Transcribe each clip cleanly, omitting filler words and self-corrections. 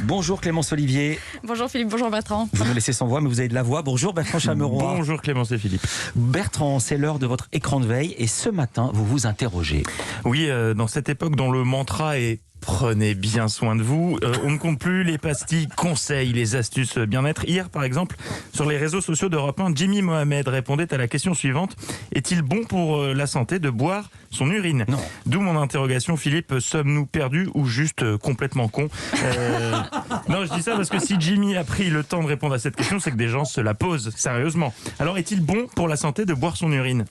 Bonjour Clémence Olivier. Bonjour Philippe, bonjour Bertrand. Vous me laissez sans voix, mais vous avez de la voix. Bonjour Bertrand Chameroy. Bonjour Clémence et Philippe. Bertrand, c'est l'heure de votre écran de veille et ce matin, vous vous interrogez. Oui, dans cette époque dont le mantra est prenez bien soin de vous, on ne compte plus les pastilles, conseils, les astuces bien-être. Hier, par exemple, sur les réseaux sociaux d'Europe 1, Jimmy Mohamed répondait à la question suivante: est-il bon pour la santé de boire son urine? Non. D'où mon interrogation, Philippe, sommes-nous perdus ou juste complètement cons? Non, je dis ça parce que si Jimmy a pris le temps de répondre à cette question, c'est que des gens se la posent sérieusement. Alors, est-il bon pour la santé de boire son urine?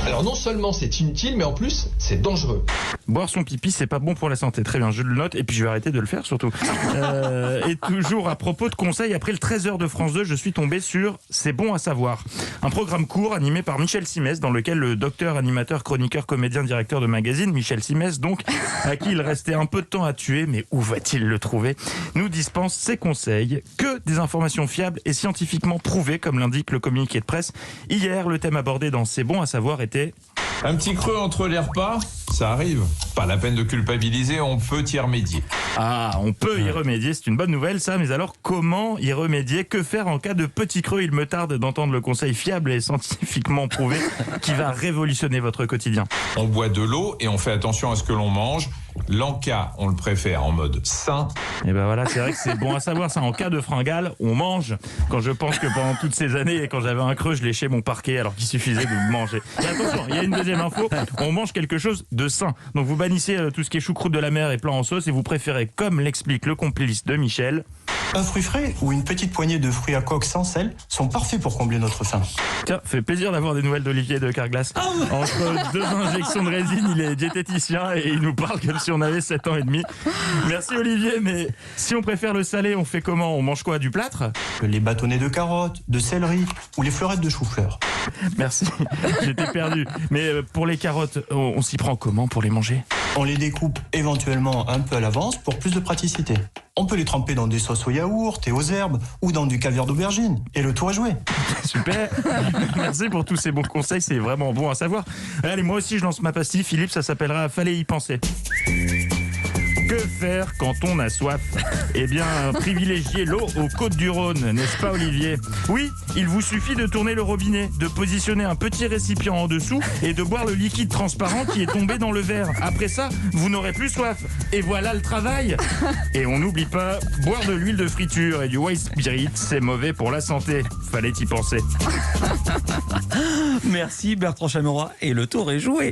Alors non seulement c'est inutile, mais en plus c'est dangereux. Boire son pipi, c'est pas bon pour la santé. Très bien, je le note et puis je vais arrêter de le faire surtout. Et toujours à propos de conseils, après le 13h de France 2, je suis tombé sur C'est bon à savoir. Un programme court animé par Michel Simès, dans lequel le docteur, animateur, chroniqueur, comédien, directeur de magazine, Michel Simès, donc, à qui il restait un peu de temps à tuer, mais où va-t-il le trouver, nous dispense ses conseils, que des informations fiables et scientifiquement prouvées, comme l'indique le communiqué de presse. Hier, le thème abordé dans C'est bon à savoir était... Un petit creux entre les repas, ça arrive. Pas la peine de culpabiliser, on peut y remédier. Ah, on peut y remédier, c'est une bonne nouvelle ça, mais alors comment y remédier? Que faire en cas de petit creux? Il me tarde d'entendre le conseil fiable et scientifiquement prouvé qui va révolutionner votre quotidien. On boit de l'eau et on fait attention à ce que l'on mange. L'Anca, on le préfère en mode sain. Et ben voilà, c'est vrai que c'est bon à savoir ça. En cas de fringale, on mange. Quand je pense que pendant toutes ces années, quand j'avais un creux, je léchais mon parquet alors qu'il suffisait de manger. Et attention, il y a une deuxième info, on mange quelque chose de sain. Donc vous bannissez tout ce qui est choucroute de la mer et plat en sauce et vous préférez, comme l'explique le complice de Michel... Un fruit frais ou une petite poignée de fruits à coque sans sel sont parfaits pour combler notre faim. Tiens, fait plaisir d'avoir des nouvelles d'Olivier de Carglass. Entre deux injections de résine, il est diététicien et il nous parle comme si on avait 7 ans et demi. Merci Olivier, mais si on préfère le salé, on fait comment? On mange quoi? Du plâtre? Les bâtonnets de carottes, de céleri ou les fleurettes de chou-fleur. Merci, j'étais perdu. Mais pour les carottes, on s'y prend comment pour les manger? On les découpe éventuellement un peu à l'avance pour plus de praticité. On peut les tremper dans des sauces au yaourt et aux herbes ou dans du caviar d'aubergine. Et le tour est joué. Super, merci pour tous ces bons conseils, c'est vraiment bon à savoir. Allez, moi aussi je lance ma pastille, Philippe, ça s'appellera Fallait y penser. Que faire quand on a soif? Eh bien, privilégier l'eau aux Côtes-du-Rhône, n'est-ce pas Olivier? Oui, il vous suffit de tourner le robinet, de positionner un petit récipient en dessous et de boire le liquide transparent qui est tombé dans le verre. Après ça, vous n'aurez plus soif. Et voilà le travail. Et on n'oublie pas, boire de l'huile de friture et du white spirit, c'est mauvais pour la santé. Fallait y penser. Merci Bertrand Chameroy et le tour est joué.